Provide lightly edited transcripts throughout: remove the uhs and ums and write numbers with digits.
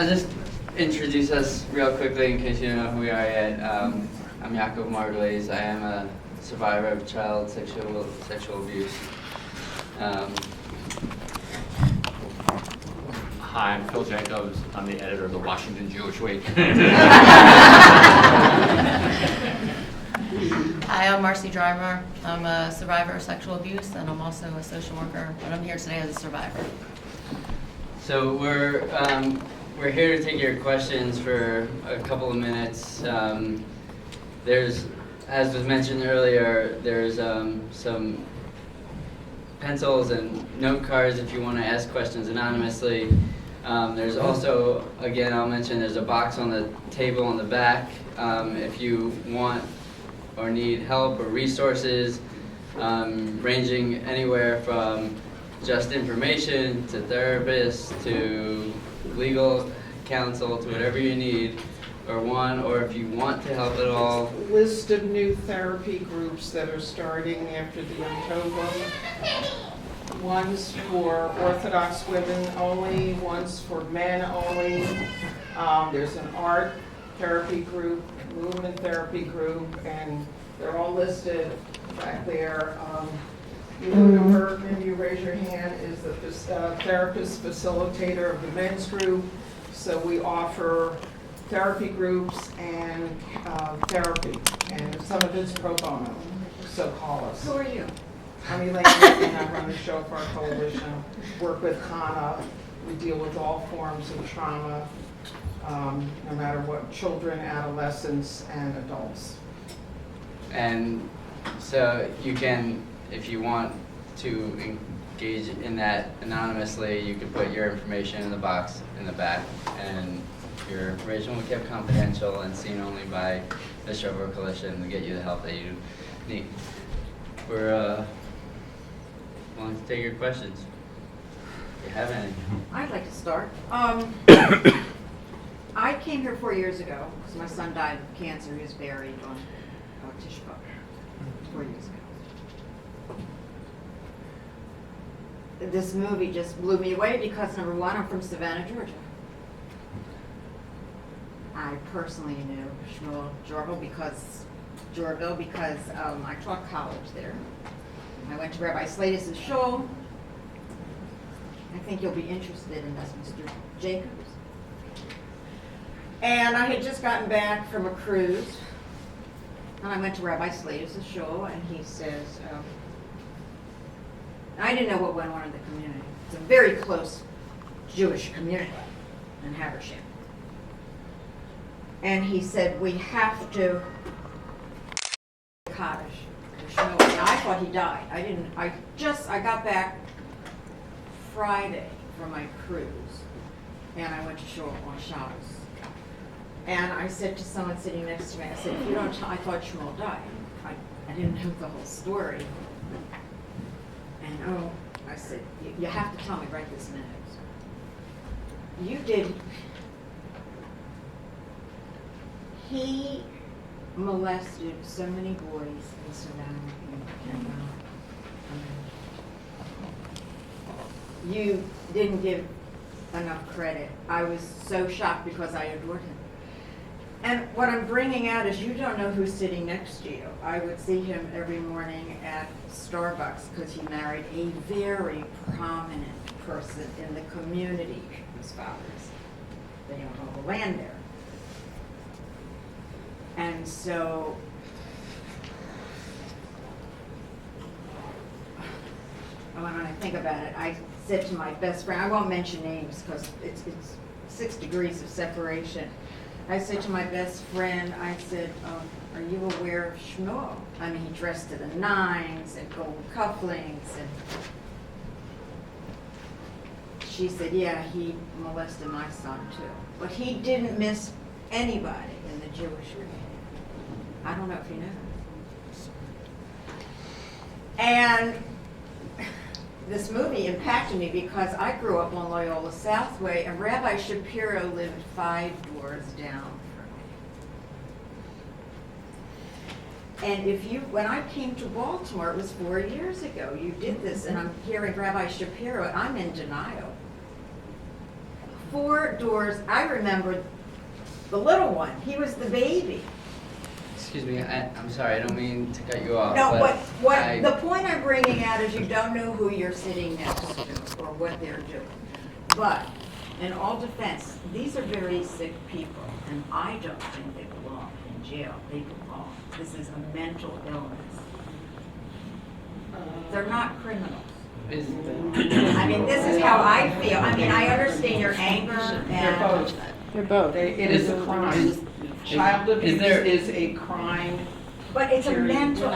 I'll just introduce us real quickly in case you don't know who we are yet. I'm Yaakov Margulies. I am a survivor of child sexual abuse. Hi, I'm Phil Jacobs. I'm the editor of the Washington Jewish Week. Hi, I'm Marcy Driver. I'm a survivor of sexual abuse, and I'm also a social worker, but I'm here today as a survivor. So we're here to take your questions for a couple of minutes. There's, as was mentioned earlier, there's some pencils and note cards if you want to ask questions anonymously. There's also, again, I'll mention there's a box on the table on the back if you want or need help or resources, ranging anywhere from just information to therapists to legal counsel to whatever you need, or if you want to help at all. List of new therapy groups that are starting after the October. One's for orthodox women only, one's for men only. There's an art therapy group, movement therapy group, and they're all listed back there. Luna Burke, maybe you raise your hand, is the therapist facilitator of the men's group. So we offer therapy groups and therapy, and some of it's pro bono, so call us. Who are you? I'm Elaine, and I run the show for our coalition, work with Hana. We deal with all forms of trauma, no matter what, children, adolescents, and adults. And so you can, if you want to engage in that anonymously, you can put your information in the box in the back, and your information will be kept confidential and seen only by the Shovor Coalition to get you the help that you need. We're willing to take your questions. If you have any. I'd like to start. I came here 4 years ago because my son died of cancer. He was buried on Tishba 4 years ago. This movie just blew me away because, number one, I'm from Savannah, Georgia. I personally knew Shmuel Jorvil because I taught college there. I went to Rabbi Slatus' shul. I think you'll be interested in this, Mr. Jacobs. And I had just gotten back from a cruise, and I went to Rabbi Slatus' shul, and he says, I didn't know what went on in the community. It's a very close Jewish community in Habersham. And he said, we have to Kaddish. And I thought he died. I got back Friday from my cruise, and I went to shul on Shabbos. And I said to someone sitting next to me, I said, if you don't I thought Shmuel died. I didn't know the whole story. And I said, you have to tell me right this minute. You did. He molested so many boys in Savannah and you didn't give enough credit. I was so shocked because I adored him. And what I'm bringing out is you don't know who's sitting next to you. I would see him every morning at Starbucks because he married a very prominent person in the community, his father's. They own all the land there. And so when I think about it, I said to my best friend, I won't mention names because it's 6 degrees of separation. I said to my best friend, I said, are you aware of Shmuel? I mean, he dressed to the nines and gold cufflinks. And she said, yeah, he molested my son too. But he didn't miss anybody in the Jewish community. I don't know if you know that. And this movie impacted me because I grew up on Loyola Southway, and Rabbi Shapiro lived 5 doors down from me. And when I came to Baltimore, it was 4 years ago, you did this, and I'm hearing Rabbi Shapiro, I'm in denial. 4 doors. I remember the little one. He was the baby. Excuse me, I'm sorry, I don't mean to cut you off. No, but the point I'm bringing out is you don't know who you're sitting next to or what they're doing. But in all defense, these are very sick people, and I don't think they belong in jail. They belong. This is a mental illness. They're not criminals. I mean, this is how I feel. I mean, I understand your anger They're and both. They're both. It is a crime. Child abuse is a crime, but it's a Period. mental,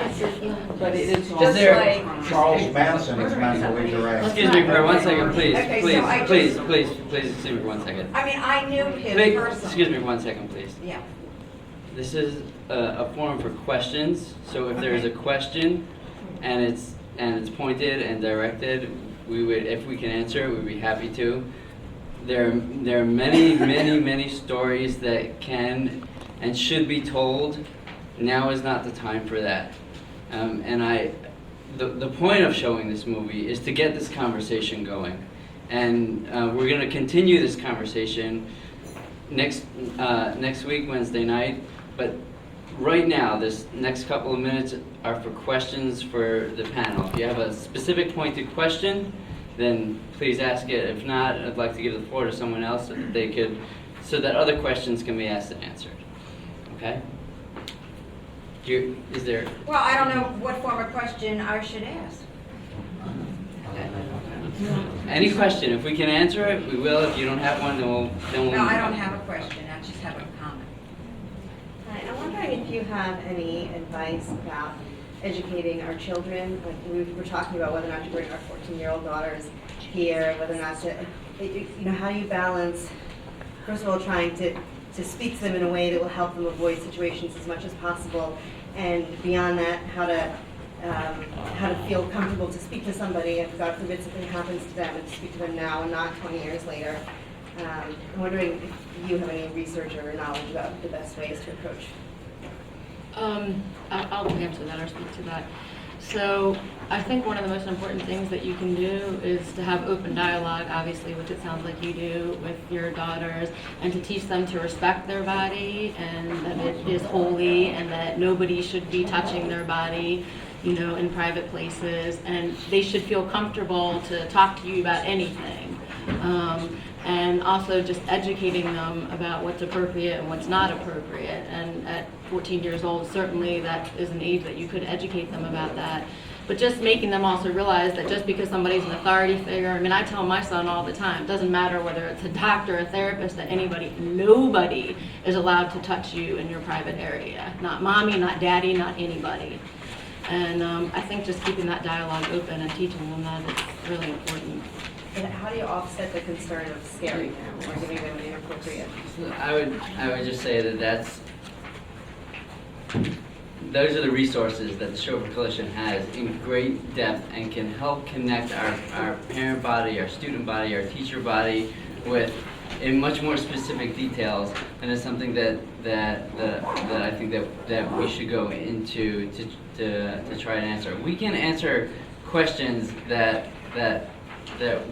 but it is just also there- a crime. Charles Manson is mentally deranged. Excuse me for 1 second, please, Okay, so please, I please, just- please, please, excuse me for 1 second. I mean, I knew him Wait, personally. excuse me 1 second, please. Yeah. This is a forum for questions, so if there's a question and it's pointed and directed, we would, if we can answer it, we'd be happy to. There are many stories that can and should be told. Now is not the time for that. The point of showing this movie is to get this conversation going, and we're going to continue this conversation next week, Wednesday night. But right now, this next couple of minutes are for questions for the panel. If you have a specific pointed question, then please ask it. If not, I'd like to give the floor to someone else so that other questions can be asked and answered. Okay? Is there? Well, I don't know what form of question I should ask. Any question? If we can answer it, we will. If you don't have one, then we'll. No, I don't have a question. I just have a comment. Hi, I'm wondering if you have any advice about educating our children. Like we were talking about whether or not to bring our 14-year-old daughters here, whether or not to, how do you balance, first of all, trying to speak to them in a way that will help them avoid situations as much as possible, and beyond that, how to feel comfortable to speak to somebody if, God forbid, something happens to them, and to speak to them now and not 20 years later. I'm wondering if you have any research or knowledge about the best ways to approach. I'll answer that or speak to that. So I think one of the most important things that you can do is to have open dialogue, obviously, which it sounds like you do with your daughters, and to teach them to respect their body and that it is holy and that nobody should be touching their body, in private places, and they should feel comfortable to talk to you about anything. And also just educating them about what's appropriate and what's not appropriate. And at 14 years old, certainly that is an age that you could educate them about that. But just making them also realize that just because somebody's an authority figure, I tell my son all the time, it doesn't matter whether it's a doctor, a therapist, that nobody is allowed to touch you in your private area. Not mommy, not daddy, not anybody. And I think just keeping that dialogue open and teaching them that is really important. And how do you offset the concern of scaring them or giving them an inappropriate? I would just say those are the resources that the Chauffeur Coalition has in great depth and can help connect our parent body, our student body, our teacher body with in much more specific details, and it's something that I think that we should go into to try and answer. We can answer questions that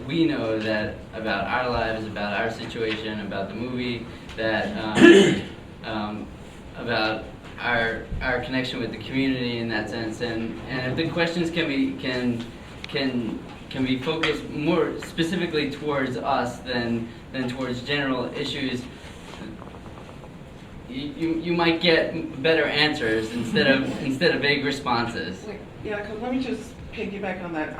we know that about our lives, about our situation, about the movie, that about our connection with the community in that sense, and if the questions can be focused more specifically towards us than towards general issues, you might get better answers instead of vague responses. Yeah, because let me just piggyback on that.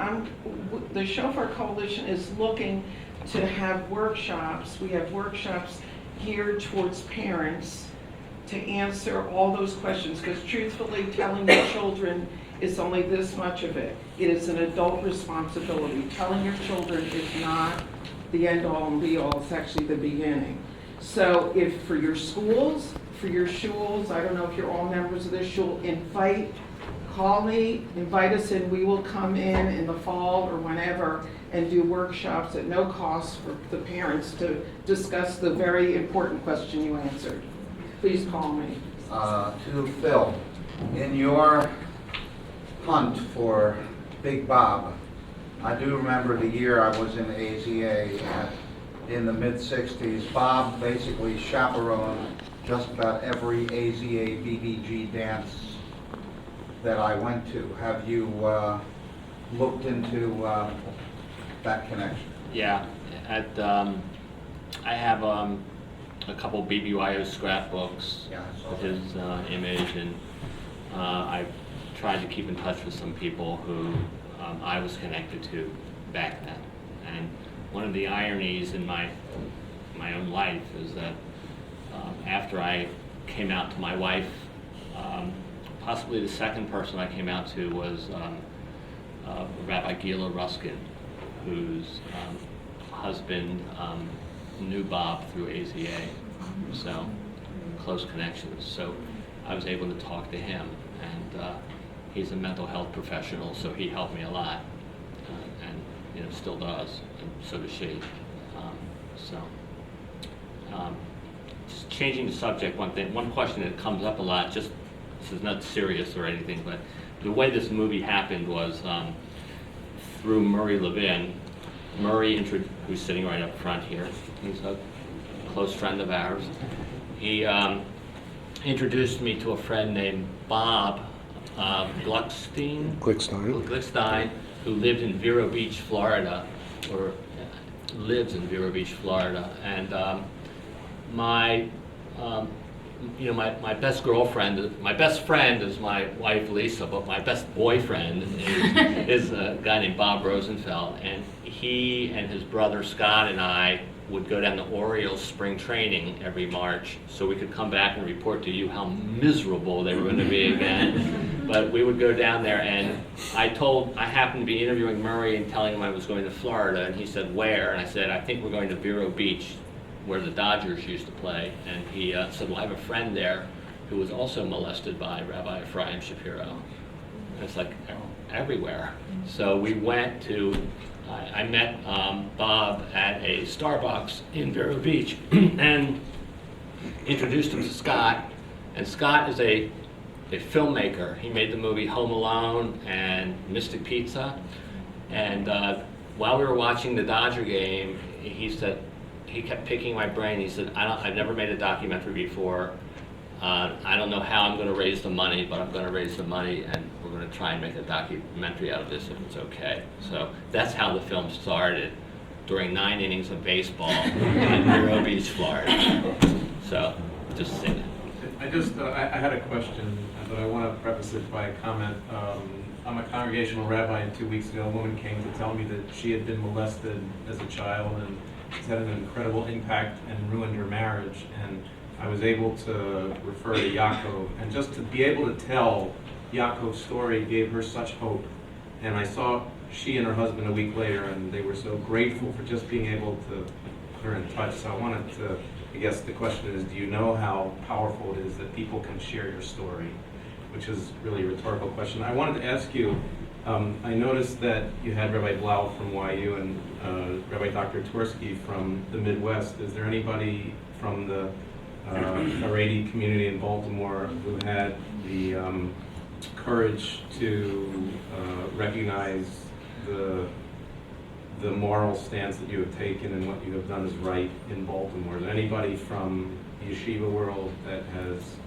The Chauffeur Coalition is looking to have workshops. We have workshops geared towards parents to answer all those questions, because truthfully, telling your children is only this much of it. It is an adult responsibility. Telling your children is not the end all and be all, it's actually the beginning. So if for your schools, for your shuls, I don't know if you're all members of this shul, call me, invite us in. We will come in the fall or whenever and do workshops at no cost for the parents to discuss the very important question you answered. Please call me. To Phil, in your hunt for Big Bob, I do remember the year I was in AZA at in the mid-60s, Bob basically chaperoned just about every AZA BBG dance that I went to. Have you looked into that connection? Yeah, I have a couple BBYO scrapbooks Yeah, I saw with that. his image, and I've tried to keep in touch with some people who I was connected to back then. And one of the ironies in my own life is that after I came out to my wife, possibly the second person I came out to was Rabbi Gila Ruskin, whose husband knew Bob through AZA, so close connections. So I was able to talk to him, and he's a mental health professional, so he helped me a lot, and still does, and so does she. Just changing the subject, one question that comes up a lot, just this is not serious or anything, but the way this movie happened was through Murray Levin. Murray, who's sitting right up front here, he's a close friend of ours. He introduced me to a friend named Bob Glickstein, who lived in Vero Beach, Florida, or lives in Vero Beach, Florida. And my best girlfriend, my best friend is my wife Lisa, but my best boyfriend is a guy named Bob Rosenfeld, and he and his brother Scott and I would go down to Orioles spring training every March, so we could come back and report to you how miserable they were going to be again. But we would go down there, and I happened to be interviewing Murray and telling him I was going to Florida, and he said, "Where?" And I said, "I think we're going to Vero Beach, where the Dodgers used to play." And he said, "Well, I have a friend there who was also molested by Rabbi Ephraim Shapiro." And it's like everywhere. So we went to, I met Bob at a Starbucks in Vero Beach and introduced him to Scott. And Scott is a filmmaker. He made the movie Home Alone and Mystic Pizza. And while we were watching the Dodger game, he kept picking my brain. He said, I've never made a documentary before. I don't know how I'm going to raise the money, but I'm going to raise the money, and we're going to try and make a documentary out of this if it's okay. So that's how the film started, during 9 innings of baseball in Vero Beach, Florida. So, just say that. I had a question, but I want to preface it by a comment. I'm a congregational rabbi, and 2 weeks ago a woman came to tell me that she had been molested as a child, and it's had an incredible impact and ruined her marriage. And I was able to refer to Yaakov, and just to be able to tell Yaakov's story gave her such hope. And I saw she and her husband a week later, and they were so grateful for just being able to put her in touch. So I wanted to, I guess the question is, do you know how powerful it is that people can share your story? Which is really a rhetorical question. I wanted to ask you, I noticed that you had Rabbi Blau from YU and Rabbi Dr. Twersky from the Midwest. Is there anybody from the Haredi community in Baltimore who had the courage to recognize the moral stance that you have taken and what you have done is right in Baltimore? Is there anybody from the yeshiva world that has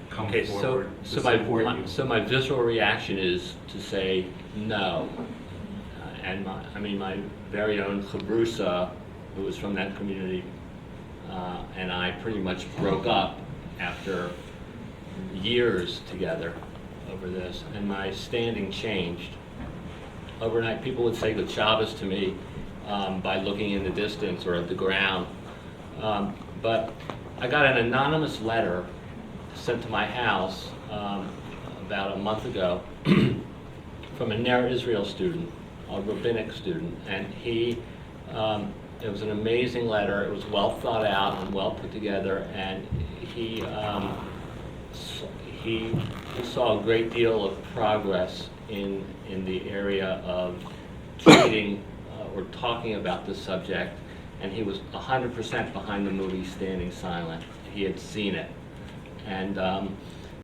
come forward to support you? So my visceral reaction is to say no. And my very own Chabrusa, who was from that community, and I pretty much broke up after years together over this, and my standing changed. Overnight, people would say good Shabbos to me by looking in the distance or at the ground. But I got an anonymous letter sent to my house about a month ago from a Ner Israel student, a rabbinic student, and it was an amazing letter. It was well thought out and well put together, and he saw a great deal of progress in the area of treating or talking about this subject, and he was 100% behind the movie Standing Silent. He had seen it, and